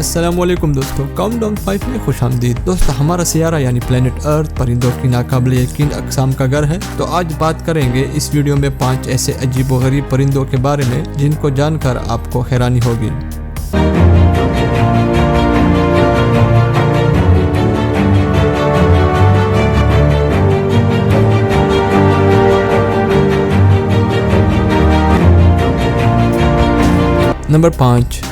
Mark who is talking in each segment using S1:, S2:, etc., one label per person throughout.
S1: अस्सलामुअलैकुम दोस्तों, काउंटडाउन 5 में खुशामदीद। दोस्तों, हमारा सियारा यानी प्लेनेट अर्थ परिंदों की नाकाबिले यकीन अक़साम का घर है। तो आज बात करेंगे इस वीडियो में 5 ऐसे अजीब व गरीब परिंदों के बारे में जिनको जानकर आपको हैरानी होगी। Number 5,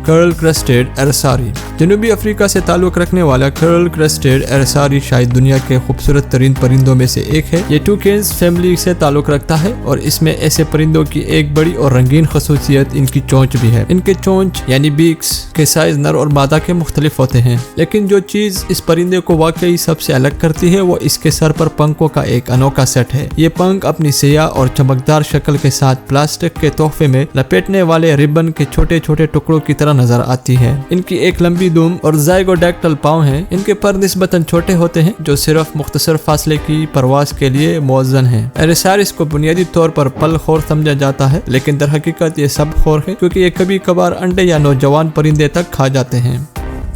S1: curl crested aracari. जनूबी अफ्रीका से ताल्लुक़ रखने वाला कर्ल क्रेस्टेड एरसारी शायद दुनिया के खूबसूरत तरीन परिंदों में से एक है। ये टूकेन्स फैमिली से ताल्लुक़ रखता है और इसमें ऐसे परिंदों की एक बड़ी और रंगीन खसूसियत इनकी चोंच भी है। इनके चोंच यानी बीक्स के साइज नर और मादा के मुख्तलिफ होते हैं, लेकिन जो चीज़ इस परिंदे को वाकई सबसे अलग करती है वो इसके सर पर पंखों का एक अनोखा सेट है। ये पंख अपनी सियाह और चमकदार शक्ल के साथ प्लास्टिक के तोहफे में लपेटने वाले रिबन के छोटे छोटे टुकड़ों की तरह नजर आती है। इनकी एक लंबी दुम और ज़ाइगोडैक्टाइल पाँव हैं। इनके पर निस्बतन छोटे होते हैं जो सिर्फ मुख्तसर फासले की परवास के लिए मुअज़्ज़न हैं। एरसारिस को बुनियादी तौर पर पल खोर समझा जाता है, लेकिन दर हकीकत ये सब खोर है क्योंकि ये कभी कभार अंडे या नौजवान परिंदे तक खा जाते हैं।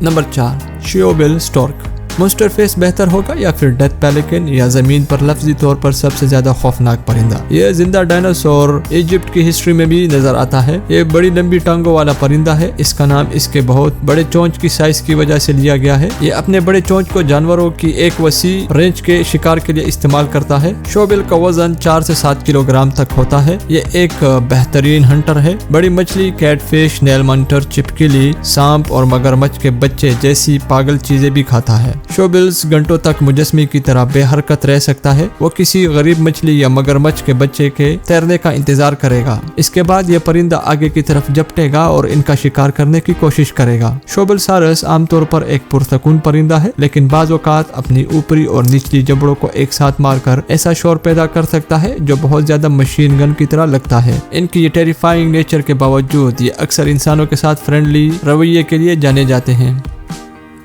S1: Number 4, shoebill stork. Monster face बेहतर होगा या फिर डेथ पेलिकन या जमीन पर लफ्जी तौर पर सबसे ज्यादा खौफनाक परिंदा। यह जिंदा डायनासोर इजिप्ट की हिस्ट्री में भी नजर आता है। ये बड़ी लंबी टांगों वाला परिंदा है। इसका नाम इसके बहुत बड़े चोंच की साइज की वजह से लिया गया है। ये अपने बड़े चोंच को जानवरों की एक वसी रेंज के शिकार के लिए इस्तेमाल करता है। शोबिल का वजन 4 से 7 किलोग्राम तक होता है। ये एक बेहतरीन हंटर है। बड़ी मछली, कैटफिश, नेल मंटर, चिपकली, सांप और मगरमच्छ के बच्चे जैसी पागल चीजें भी खाता है। शोबिल्स घंटों तक मुजस्मे की तरह बेहरकत रह सकता है। वो किसी गरीब मछली या मगरमच्छ के बच्चे के तैरने का इंतजार करेगा। इसके बाद यह परिंदा आगे की तरफ झपटेगा और इनका शिकार करने की कोशिश करेगा। शोबिलसारस आमतौर पर एक पुरसकून परिंदा है, लेकिन बाज़ औक़ात अपनी ऊपरी और निचली जबड़ों को एक साथ मारकर ऐसा शोर पैदा कर सकता है जो बहुत ज्यादा मशीन गन की तरह लगता है। इनकी ये टेरिफाइंग नेचर के बावजूद ये अक्सर इंसानों के साथ फ्रेंडली रवैये के लिए जाने जाते हैं।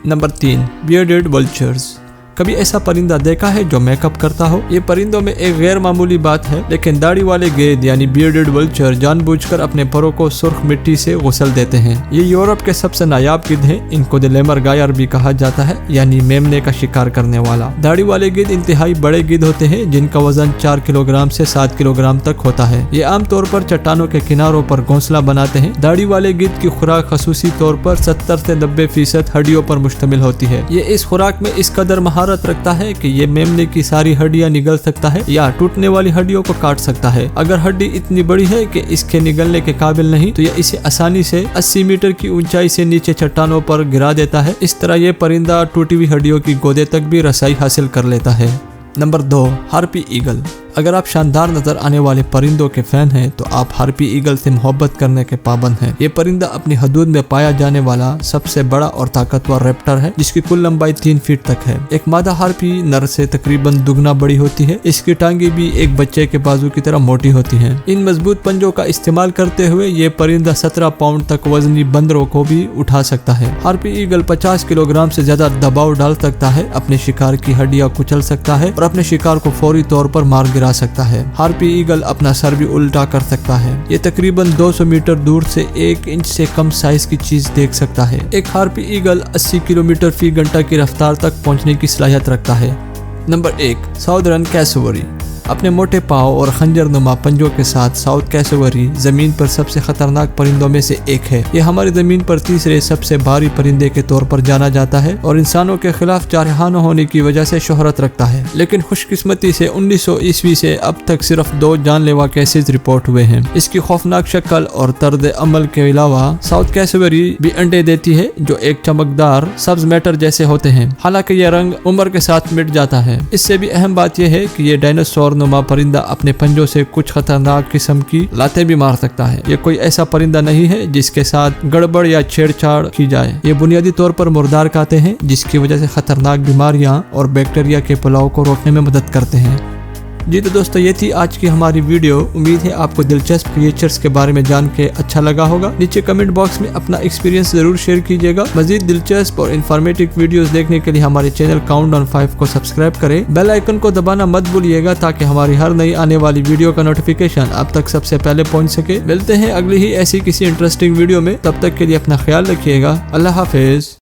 S1: Number 3, bearded vultures. कभी ऐसा परिंदा देखा है जो मेकअप करता हो? ये परिंदों में एक गैर मामूली बात है, लेकिन दाढ़ी वाले गेंद यानी बियर्डेड वल्चर जानबूझकर अपने परों को सुर्ख मिट्टी से गुसल देते हैं। ये यूरोप के सबसे नायाब गिद्ध हैं। इनको दिलेमर गायर भी कहा जाता है, यानी मेमने का शिकार करने वाला। दाढ़ी वाले गिद्ध इंतहाई बड़े गिद्ध होते हैं जिनका वजन 4 किलोग्राम से 7 किलोग्राम तक होता है। ये आमतौर पर चट्टानों के किनारों पर घोंसला बनाते हैं। दाढ़ी वाले गिद्ध की खुराक खसूसी तौर पर 70 से 90% हड्डियों पर मुश्तमिल होती है। ये इस खुराक में इस कदर महारत रखता है कि ये मेमने की सारी हड्डियां निगल सकता है या टूटने वाली हड्डियों को काट सकता है। अगर हड्डी इतनी बड़ी है कि इसके निगलने के काबिल नहीं तो यह इसे आसानी से 80 मीटर की ऊंचाई से नीचे चट्टानों पर गिरा देता है। इस तरह ये परिंदा टूटी हुई हड्डियों की गोदे तक भी रसाई हासिल कर लेता है। Number 2, harpy eagle. अगर आप शानदार नजर आने वाले परिंदों के फैन हैं तो आप हार्पी ईगल से मोहब्बत करने के पाबंद हैं। ये परिंदा अपनी हदूद में पाया जाने वाला सबसे बड़ा और ताकतवर रैप्टर है जिसकी कुल लंबाई 3 फीट तक है। एक मादा हार्पी नर से तकरीबन दुगना बड़ी होती है। इसकी टांगे भी एक बच्चे के बाजू की तरह मोटी होती हैं। इन मजबूत पंजों का इस्तेमाल करते हुए ये परिंदा 17 पाउंड तक वजनी बंदरों को भी उठा सकता है। हार्पी ईगल 50 किलोग्राम से ज्यादा दबाव डाल सकता है, अपने शिकार की हड्डियां कुचल सकता है और अपने शिकार को फौरी तौर पर मार गिरा सकता है। हार्पी ईगल अपना सर भी उल्टा कर सकता है। ये तकरीबन 200 मीटर दूर से 1 इंच से कम साइज की चीज देख सकता है। एक हार्पी ईगल 80 किलोमीटर फी घंटा की रफ्तार तक पहुंचने की सलाहियत रखता है। Number 1, southern cassowary. अपने मोटे पाँव और खंजर नुमा पंजों के साथ साउथ कैसोवरी जमीन पर सबसे खतरनाक परिंदों में से एक है। ये हमारी जमीन पर तीसरे सबसे भारी परिंदे के तौर पर जाना जाता है और इंसानों के खिलाफ जारहाना होने की वजह से शोहरत रखता है। लेकिन खुशकिस्मती से 1900 ईस्वी से अब तक सिर्फ 2 जानलेवा केसेस रिपोर्ट हुए हैं। इसकी खौफनाक शक्ल और तर्द अमल के अलावा साउथ कैसोवरी भी अंडे देती है जो एक चमकदार सब्ज मैटर जैसे होते हैं। हालांकि यह रंग उम्र के साथ मिट जाता है। इससे भी अहम बात यह है कि ये डायनासोर नुमा परिंदा अपने पंजों से कुछ खतरनाक किस्म की लातें भी मार सकता है। ये कोई ऐसा परिंदा नहीं है जिसके साथ गड़बड़ या छेड़छाड़ की जाए। ये बुनियादी तौर पर मुर्दार खाते हैं जिसकी वजह से खतरनाक बीमारियां और बैक्टीरिया के फैलाव को रोकने में मदद करते हैं। جی تو دوستو یہ تھی آج کی ہماری ویڈیو. امید ہے آپ کو دلچسپ کریچرز کے بارے میں جان کے اچھا لگا ہوگا. نیچے کمنٹ باکس میں اپنا ایکسپیرینس ضرور شیئر کیجیے گا. مزید دلچسپ اور انفارمیٹو ویڈیوز دیکھنے کے لیے ہمارے چینل کاؤنٹ ڈاؤن 5 کو سبسکرائب کریں. بیل آئیکن کو دبانا مت بھولیے گا تاکہ ہماری ہر نئی آنے والی ویڈیو کا نوٹیفیکیشن آپ تک سب سے پہلے پہنچ سکے. ملتے ہیں اگلی ہی ایسی کسی انٹرسٹنگ ویڈیو میں. تب تک کے لیے اپنا خیال رکھیے گا. اللہ حافظ.